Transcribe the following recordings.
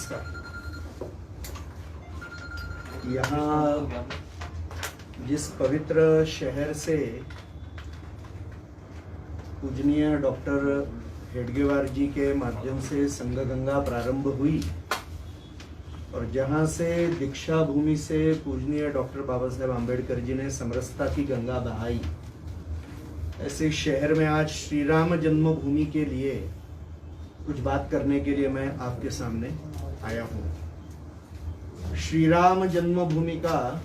नमस्कार। यहाँ जिस पवित्र शहर से पूजनीय डॉक्टर हेडगेवार जी के माध्यम से संघ गंगा प्रारंभ हुई और जहाँ से दीक्षा भूमि से पूजनीय डॉक्टर बाबा साहेब आम्बेडकर जी ने समरसता की गंगा बहाई, ऐसे शहर में आज श्री राम जन्मभूमि के लिए कुछ बात करने के लिए मैं आपके सामने आया हूँ। श्री राम जन्मभूमि का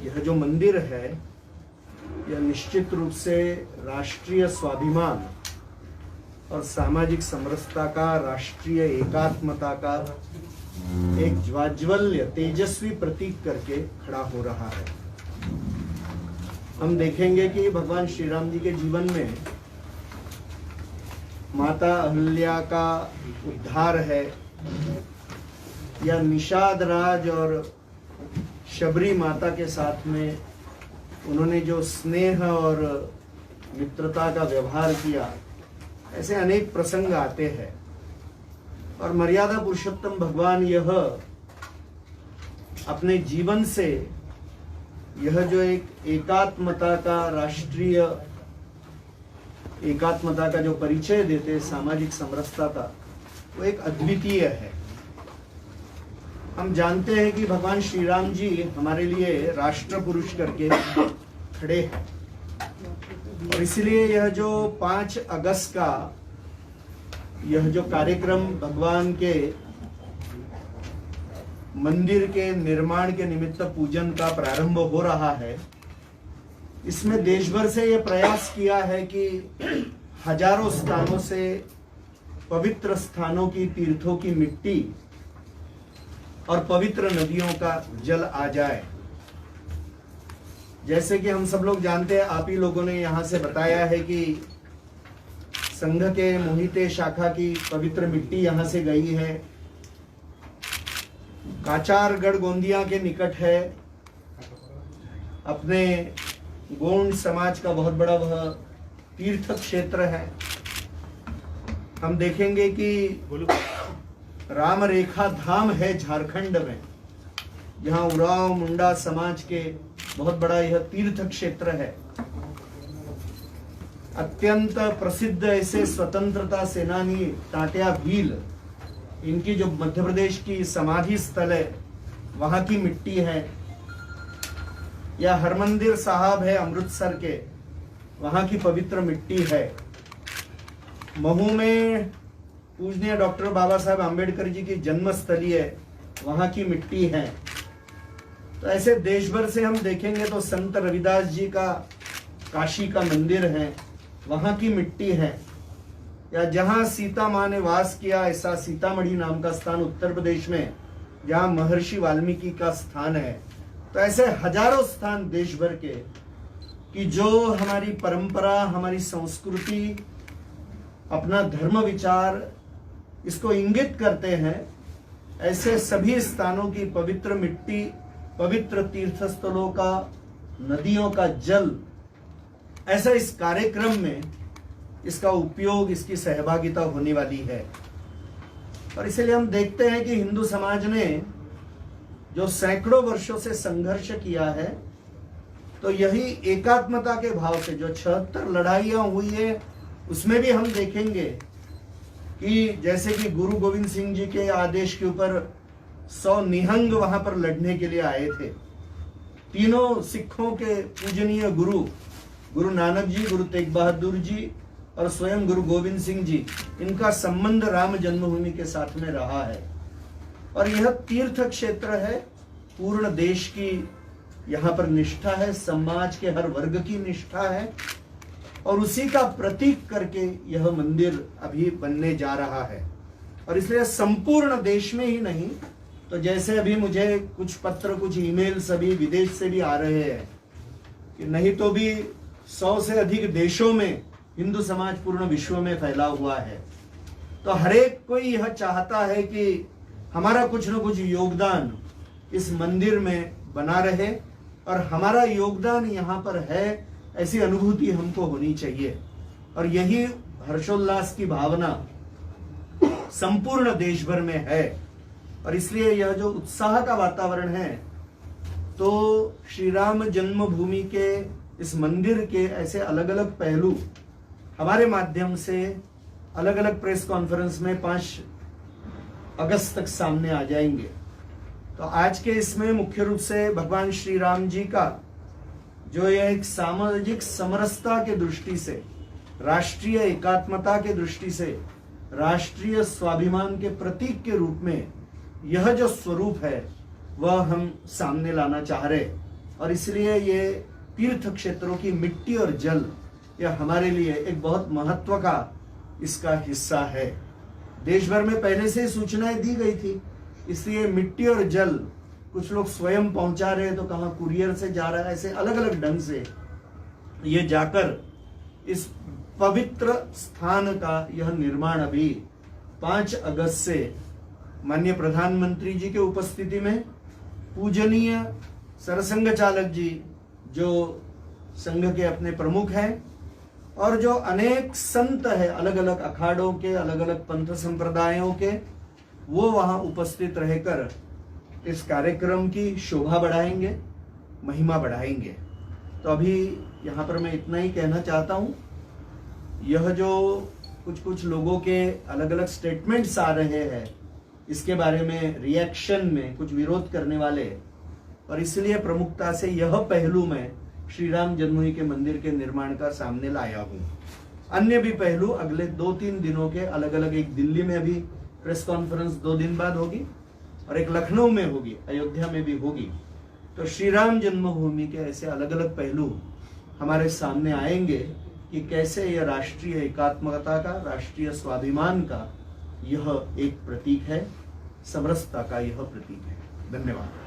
यह जो मंदिर है, यह निश्चित रूप से राष्ट्रीय स्वाभिमान और सामाजिक समरसता का, राष्ट्रीय एकात्मता का एक ज्वाज्वल्य तेजस्वी प्रतीक करके खड़ा हो रहा है। हम देखेंगे कि भगवान श्री राम जी के जीवन में माता अहल्या का उद्धार है, या निषाद राज और शबरी माता के साथ में उन्होंने जो स्नेह और मित्रता का व्यवहार किया, ऐसे अनेक प्रसंग आते हैं। और मर्यादा पुरुषोत्तम भगवान यह अपने जीवन से यह जो एक एकात्मता का, राष्ट्रीय एकात्मता का जो परिचय देते, सामाजिक समरसता का, वो एक अद्वितीय है। हम जानते हैं कि भगवान श्री राम जी हमारे लिए राष्ट्र पुरुष करके खड़े हैं, और इसलिए यह जो 5 अगस्त का यह जो कार्यक्रम भगवान के मंदिर के निर्माण के निमित्त पूजन का प्रारंभ हो रहा है, इसमें देश भर से यह प्रयास किया है कि हजारों स्थानों से पवित्र स्थानों की, तीर्थों की मिट्टी और पवित्र नदियों का जल आ जाए। जैसे कि हम सब लोग जानते हैं, आप ही लोगों ने यहाँ से बताया है कि संघ के मोहिते शाखा की पवित्र मिट्टी यहाँ से गई है। काचारगढ़ गोंदिया के निकट है, अपने गोंड समाज का बहुत बड़ा वह तीर्थ क्षेत्र है। हम देखेंगे कि राम रेखा धाम है झारखंड में, जहां उरांव मुंडा समाज के बहुत बड़ा यह तीर्थ क्षेत्र है। अत्यंत प्रसिद्ध ऐसे स्वतंत्रता सेनानी टाटिया भील, इनकी जो मध्य प्रदेश की समाधि स्थल है, वहां की मिट्टी है। या हरमंदिर साहब है अमृतसर के, वहां की पवित्र मिट्टी है। महू में पूजनीय डॉक्टर बाबा साहेब आम्बेडकर जी की जन्मस्थली है, वहां की मिट्टी है। तो ऐसे देश भर से हम देखेंगे तो संत रविदास जी का काशी का मंदिर है, वहां की मिट्टी है। या जहां सीता माँ ने वास किया, ऐसा सीतामढ़ी नाम का स्थान उत्तर प्रदेश में, जहां महर्षि वाल्मीकि का स्थान है। तो ऐसे हजारों स्थान देश भर के कि जो हमारी परंपरा, हमारी संस्कृति, अपना धर्म विचार इसको इंगित करते हैं, ऐसे सभी स्थानों की पवित्र मिट्टी, पवित्र तीर्थस्थलों का, नदियों का जल, ऐसा इस कार्यक्रम में इसका उपयोग, इसकी सहभागिता होने वाली है। और इसलिए हम देखते हैं कि हिंदू समाज ने जो सैकड़ों वर्षों से संघर्ष किया है, तो यही एकात्मता के भाव से जो 76 लड़ाइयां हुई है, उसमें भी हम देखेंगे कि जैसे कि गुरु गोविंद सिंह जी के आदेश के ऊपर 100 निहंग वहां पर लड़ने के लिए आए थे। तीनों सिखों के पूजनीय गुरु, गुरु नानक जी, गुरु तेग बहादुर जी और स्वयं गुरु गोविंद सिंह जी, इनका संबंध राम जन्मभूमि के साथ में रहा है। और यह तीर्थ क्षेत्र है, पूर्ण देश की यहाँ पर निष्ठा है, समाज के हर वर्ग की निष्ठा है, और उसी का प्रतीक करके यह मंदिर अभी बनने जा रहा है। और इसलिए संपूर्ण देश में ही नहीं, तो जैसे अभी मुझे कुछ पत्र, कुछ ईमेल सभी विदेश से भी आ रहे हैं कि नहीं तो भी 100 से अधिक देशों में हिंदू समाज पूर्ण विश्व में फैला हुआ है। तो हरेक कोई यह चाहता है कि हमारा कुछ न कुछ योगदान इस मंदिर में बना रहे, और हमारा योगदान यहाँ पर है, ऐसी अनुभूति हमको होनी चाहिए। और यही हर्षोल्लास की भावना संपूर्ण देश भर में है। और इसलिए यह जो उत्साह का वातावरण है, तो श्री राम जन्मभूमि के इस मंदिर के ऐसे अलग अलग पहलू हमारे माध्यम से अलग अलग प्रेस कॉन्फ्रेंस में 5 अगस्त तक सामने आ जाएंगे। तो आज के इसमें मुख्य रूप से भगवान श्री राम जी का जो यह एक सामाजिक समरसता के दृष्टि से, राष्ट्रीय एकात्मता के दृष्टि से, राष्ट्रीय स्वाभिमान के प्रतीक के रूप में यह जो स्वरूप है वह हम सामने लाना चाह रहे, और इसलिए ये तीर्थ क्षेत्रों की मिट्टी और जल यह हमारे लिए एक बहुत महत्व का इसका हिस्सा है। देश भर में पहले से ही सूचनाएं दी गई थी, इसलिए मिट्टी और जल कुछ लोग स्वयं पहुंचा रहे हैं, तो कहां कुरियर से जा रहा है, ऐसे अलग अलग ढंग से ये जाकर इस पवित्र स्थान का यह निर्माण अभी 5 अगस्त से माननीय प्रधानमंत्री जी के उपस्थिति में पूजनीय सरसंघ चालक जी जो संघ के अपने प्रमुख हैं और जो अनेक संत है अलग अलग अखाड़ों के, अलग अलग पंथ संप्रदायों के, वो वहां उपस्थित रहकर इस कार्यक्रम की शोभा बढ़ाएंगे, महिमा बढ़ाएंगे। तो अभी यहाँ पर मैं इतना ही कहना चाहता हूँ। यह जो कुछ लोगों के अलग अलग स्टेटमेंट्स आ रहे हैं, इसके बारे में रिएक्शन में कुछ विरोध करने वाले, और इसलिए प्रमुखता से यह पहलू मैं श्री राम जन्मभूमि के मंदिर के निर्माण का सामने लाया हूँ। अन्य भी पहलू अगले 2-3 दिनों के अलग अलग, एक दिल्ली में अभी प्रेस कॉन्फ्रेंस 2 दिन बाद होगी और एक लखनऊ में होगी, अयोध्या में भी होगी। तो श्री राम जन्मभूमि के ऐसे अलग अलग पहलू हमारे सामने आएंगे कि कैसे यह राष्ट्रीय एकात्मकता का, राष्ट्रीय स्वाभिमान का यह एक प्रतीक है, समरसता का यह प्रतीक है। धन्यवाद।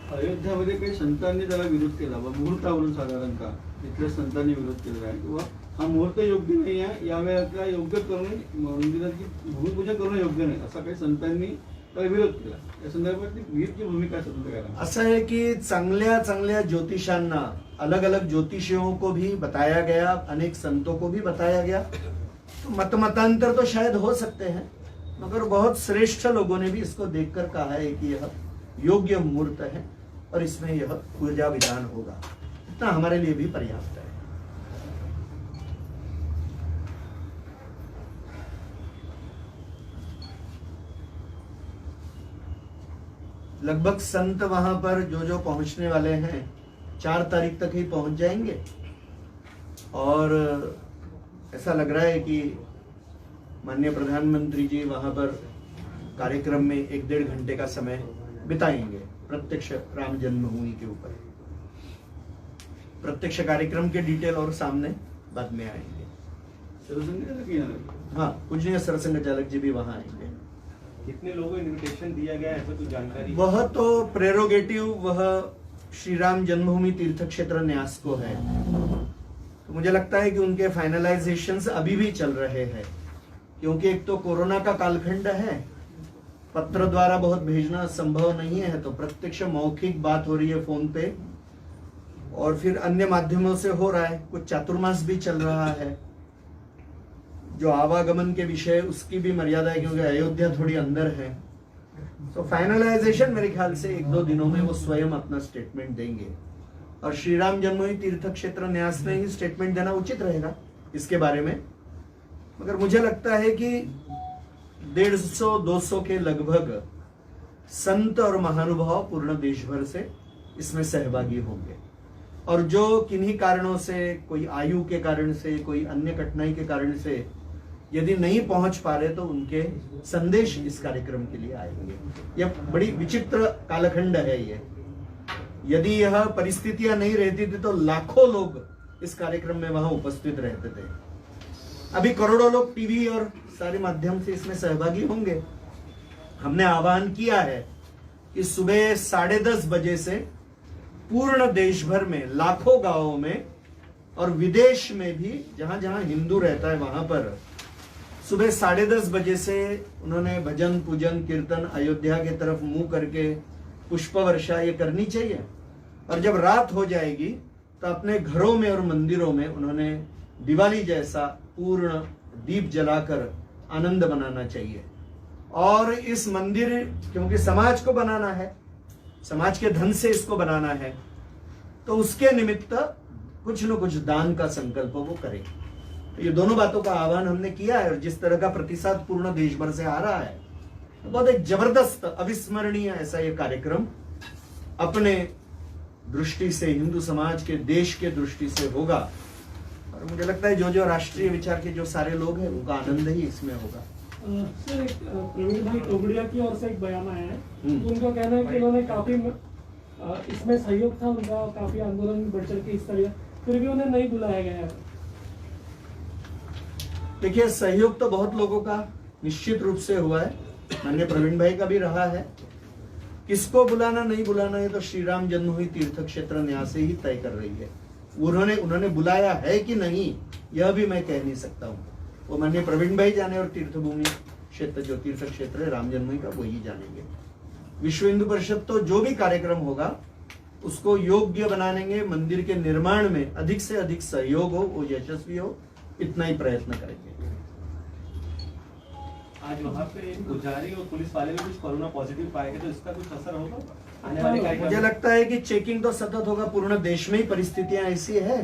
अयोध्यामध्ये काही संतांनी त्याला विरोध केला, मुहूर्तावरून साधारणतः इथल्या संतांनी विरोध केलेला आहे किंवा हा मुहूर्त योग्य नाही आहे, यावेळेला योग्य करून मंदिराची भूमिपूजन करणं योग्य नाही, असा काही संतांनी त्याला विरोध केला। या संदर्भात वीरची भूमिका स्वतंत्र करा। असं है कि चांगल्या चांगल्या ज्योतिषांना, अलग अलग ज्योतिषियों को भी बताया गया, अनेक संतों को भी बताया गया। तो मतांतर तो शायद हो सकते हैं, मगर बहुत श्रेष्ठ लोगों ने भी इसको देखकर कहा है कि यह योग्य मुहूर्त है और इसमें यह पूजा विधान होगा। इतना हमारे लिए भी पर्याप्त है। लगभग संत वहां पर जो पहुंचने वाले हैं 4 तारीख तक ही पहुंच जाएंगे, और ऐसा लग रहा है कि माननीय प्रधानमंत्री जी वहां पर कार्यक्रम में 1-1.5 घंटे का समय बिताएंगे प्रत्यक्ष राम जन्मभूमि के ऊपर। प्रत्यक्ष कार्यक्रम के डिटेल और सामने बाद में आएंगे। हाँ, पूजनीय सरसंघ चालक जी भी वहां आएंगे। कितने लोगों को इनविटेशन दिया गया है, ऐसा कुछ जानकारी? वह तो प्रेरोगेटिव वह श्री राम जन्मभूमि तीर्थ क्षेत्र न्यास को है। तो मुझे लगता है कि उनके फाइनलाइजेशंस अभी भी चल रहे हैं, क्योंकि एक तो कोरोना का कालखंड है, पत्र द्वारा बहुत भेजना संभव नहीं है, तो प्रत्यक्ष मौखिक बात हो रही है फोन पे, और फिर अन्य माध्यमों से हो रहा है। कुछ चातुर्मास भी चल रहा है, जो आवागमन के विषय उसकी भी मर्यादा है, क्योंकि अयोध्या थोड़ी अंदर है। तो फाइनलाइजेशन मेरे ख्याल से 1-2 दिनों में वो स्वयं अपना स्टेटमेंट देंगे, और श्री राम जन्मभूमि तीर्थ क्षेत्र न्यास ने ही स्टेटमेंट देना उचित रहेगा इसके बारे में। मगर मुझे लगता है कि 150-200 के लगभग संत और महानुभाव पूर्ण देश भर से इसमें सहभागी होंगे, और जो किन्हीं कारणों से, कोई आयु के कारण से, कोई अन्य कठिनाई के कारण से यदि नहीं पहुंच पा रहे, तो उनके संदेश इस कार्यक्रम के लिए आएंगे। यह बड़ी विचित्र कालखंड है ये। यदि यह परिस्थितियां नहीं रहती थी तो लाखों लोग इस कार्यक्रम में वहां उपस्थित रहते थे। अभी करोड़ों लोग टीवी और सारे माध्यम से इसमें सहभागी होंगे। हमने आह्वान किया है कि सुबह 10:30 बजे से पूर्ण देश भर में, लाखों गांवों में और विदेश में भी जहां जहां हिंदू रहता है वहां पर सुबह 10:30 बजे से उन्होंने भजन, पूजन, कीर्तन, अयोध्या की तरफ मुंह करके पुष्प वर्षा ये करनी चाहिए। और जब रात हो जाएगी तो अपने घरों में और मंदिरों में उन्होंने दिवाली जैसा पूर्ण दीप जलाकर आनंद मनाना चाहिए। और इस मंदिर, क्योंकि समाज को बनाना है, समाज के धन से इसको बनाना है, तो उसके निमित्त कुछ न कुछ दान का संकल्प वो करे। ये दोनों बातों का आह्वान हमने किया है और जिस तरह का प्रतिसाद पूर्ण देश भर से आ रहा है, तो बहुत एक जबरदस्त अविस्मरणीय ऐसा ये कार्यक्रम अपने दृष्टि से, हिंदू समाज के, देश के दृष्टि से होगा। और मुझे लगता है जो राष्ट्रीय विचार के जो सारे लोग हैं उनका आनंद ही इसमें होगा। सर, एक प्रवीण भाई टोगड़िया की ओर से एक बयान आया है, तो उनका कहना है कि उन्होंने काफी इसमें सहयोग था उनका, काफी आंदोलन बढ़ चढ़ के इस तरह, फिर भी उन्हें नहीं बुलाया गया है। देखिए, सहयोग तो बहुत लोगों का निश्चित रूप से हुआ है, माननीय प्रवीण भाई का भी रहा है। किसको बुलाना नहीं बुलाना है तो श्री राम जन्मभूमि तीर्थ क्षेत्र न्यास से ही तय कर रही है। उन्होंने बुलाया है कि नहीं यह भी मैं कह नहीं सकता हूँ, वो माननीय प्रवीण भाई जाने और तीर्थभूमि क्षेत्र, जो तीर्थ क्षेत्र है राम जन्मभूमि का, वही जानेंगे। विश्व हिंदू परिषद तो जो भी कार्यक्रम होगा उसको योग्य बनानेंगे, मंदिर के निर्माण में अधिक से अधिक सहयोग हो, वो यशस्वी हो, इतना ही प्रयत्न करेंगे। आज वहाँ पे पुजारी और पुलिस वाले भी कुछ कोरोना पॉजिटिव पाए गए, तो इसका कुछ असर होगा आने वाले कार्यक्रम? मुझे लगता है कि चेकिंग तो सतत होगा, पूर्ण देश में ही परिस्थितियां ऐसी है,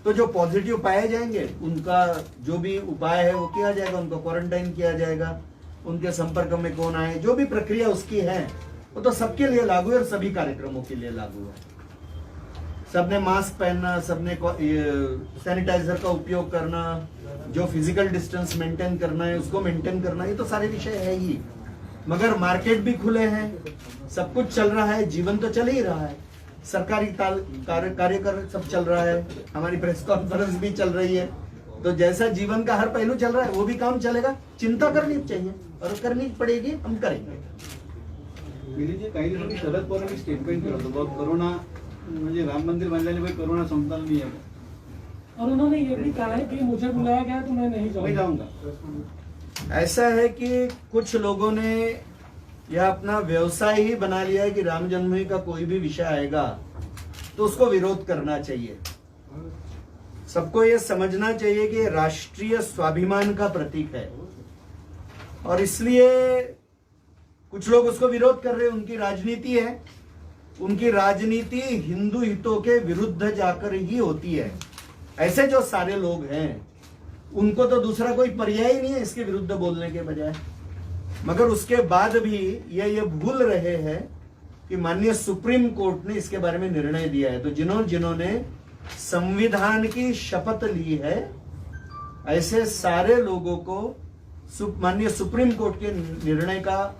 तो जो पॉजिटिव पाए जाएंगे उनका जो भी उपाय है वो किया जाएगा, उनको क्वारंटाइन किया जाएगा, उनके संपर्क में कौन आए, जो भी प्रक्रिया उसकी है वो तो सबके लिए लागू है और सभी कार्यक्रमों के लिए लागू है। सबने मास्क पहनना, सबने सैनिटाइजर का उपयोग करना, जो फिजिकल डिस्टेंस मेंटेन करना है उसको मेंटेन करना, ये तो सारे विषय है ही। मगर मार्केट भी खुले हैं, सब कुछ चल रहा है, जीवन तो चल ही रहा है, सरकारी कार्यक्रम सब चल रहा है, हमारी प्रेस कॉन्फ्रेंस भी चल रही है, तो जैसा जीवन का हर पहलू चल रहा है वो भी काम चलेगा। चिंता करनी चाहिए और करनी पड़ेगी, हम करेंगे। काही दिवसांनी शरद पवारांनी स्टेटमेंट केलं होतं, कोरोना म्हणजे राम मंदिर बांधल्याने भाई कोरोना संपणार नाही है, और उन्होंने ये भी कहा है कि मुझे बुलाया गया तो मैं नहीं जाऊंगा। ऐसा है कि कुछ लोगों ने यह अपना व्यवसाय ही बना लिया है कि राम जन्मभूमि का कोई भी विषय आएगा तो उसको विरोध करना चाहिए। सबको यह समझना चाहिए कि राष्ट्रीय स्वाभिमान का प्रतीक है और इसलिए कुछ लोग उसको विरोध कर रहे हैं, उनकी राजनीति है। उनकी राजनीति हिंदू हितों के विरुद्ध जाकर ही होती है। ऐसे जो सारे लोग हैं उनको तो दूसरा कोई पर्याय ही नहीं है इसके विरुद्ध बोलने के बजाय। मगर उसके बाद भी ये भूल रहे हैं कि माननीय सुप्रीम कोर्ट ने इसके बारे में निर्णय दिया है। तो जिन्होंने संविधान की शपथ ली है, ऐसे सारे लोगों को माननीय सुप्रीम कोर्ट के निर्णय का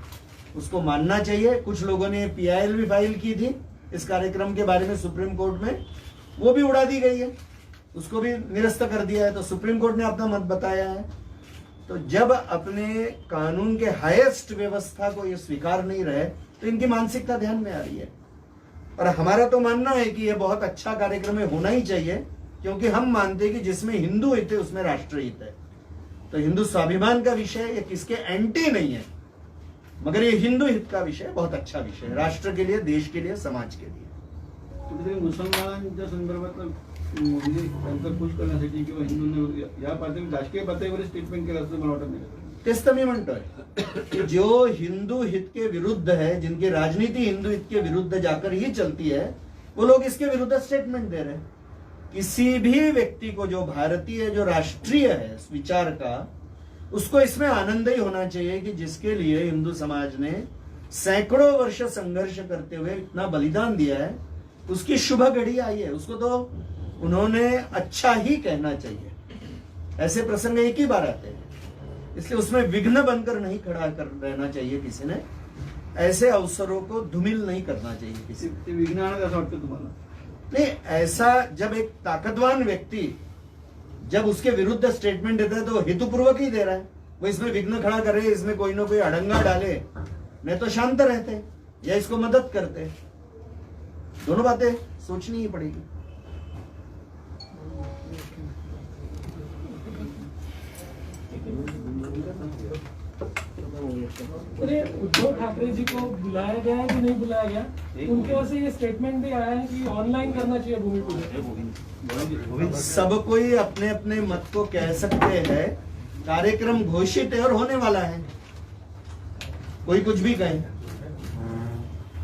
उसको मानना चाहिए। कुछ लोगों ने PIL भी फाइल की थी इस कार्यक्रम के बारे में सुप्रीम कोर्ट में, वो भी उड़ा दी गई है, उसको भी निरस्त कर दिया है। तो सुप्रीम कोर्ट ने अपना मत बताया है। तो जब अपने कानून के हाईएस्ट व्यवस्था को ये स्वीकार नहीं रहे तो इनकी मानसिकता ध्यान में आ रही है। और हमारा तो मानना है कि ये बहुत अच्छा कार्यक्रम है, होना ही चाहिए, क्योंकि हम मानते हैं कि जिसमें हिंदू हित है उसमें राष्ट्र हित है। तो हिंदू स्वाभिमान का विषय ये किसके एंटी नहीं है, मगर ये हिंदू हित का विषय, बहुत अच्छा विषय है, राष्ट्र के लिए, देश के लिए, समाज के लिए। कुठेतरी मुसलमानांच्या संदर्भात म्हणजे त्यांचं खुश करण्यासाठी किंवा हिंदूंना या पातळी राजकीय पातळीवर स्टेटमेंट केलं असं मला वाटत नाही। तेच तर मी म्हणतोय कि जो हिंदू हित के विरुद्ध है, जिनकी राजनीति हिंदू हित के विरुद्ध जाकर ही चलती है, वो लोग इसके विरुद्ध स्टेटमेंट दे रहे हैं। किसी भी व्यक्ति को जो भारतीय, जो राष्ट्रीय है इस विचार का, उसको इसमें आनंद ही होना चाहिए कि जिसके लिए हिंदू समाज ने सैकड़ों वर्ष संघर्ष करते हुए इतना बलिदान दिया है, उसकी शुभ घड़ी आई है, उसको तो उन्होंने अच्छा ही कहना चाहिए। ऐसे प्रसंग एक ही बार आते हैं, इसलिए उसमें विघ्न बनकर नहीं खड़ा कर रहना चाहिए किसी ने। ऐसे अवसरों को धूमिल नहीं करना चाहिए किसी ते विघ्न आणत असं वाटतं तुम्हाला? नहीं, ऐसा जब एक ताकतवान व्यक्ति जब उसके विरुद्ध स्टेटमेंट देता है तो हेतुपूर्वक ही दे रहा है। वो इसमें विघ्न खड़ा करे, इसमें कोई ना कोई अड़ंगा डाले, नहीं तो शांत रहते या इसको मदद करते। दोनों बातें सोचनी ही पड़ेगी। अरे उद्धव ठाकरे जी को बुलाया गया है कि नहीं बुलाया गया, उनके वजह से ये स्टेटमेंट भी आया है कि ऑनलाइन करना चाहिए भूमि पूजन। सब कोई अपने अपने मत को कह सकते हैं। कार्यक्रम घोषित है और होने वाला है। कोई कुछ भी कहे।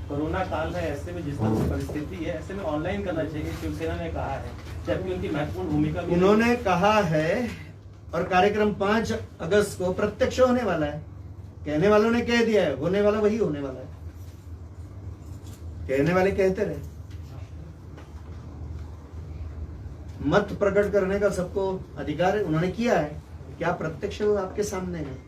कोरोना काल है, ऐसे में जिस तरह की परिस्थिति है, ऐसे में ऑनलाइन करना चाहिए, शिवसेना ने कहा है, जबकि उनकी महत्वपूर्ण भूमिका भी उन्होंने कहा है और कार्यक्रम 5 अगस्त को प्रत्यक्ष होने वाला है। कहने वालों ने कह दिया है, होने वाला वही होने वाला है। कहने वाले कहते रहे। मत प्रकट करने का सबको अधिकार है, उन्होंने किया है। क्या प्रत्यक्ष वो आपके सामने है।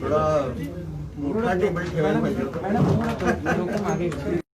थोड़ा मोठा टेबल ठेवायला पाहिजे होता.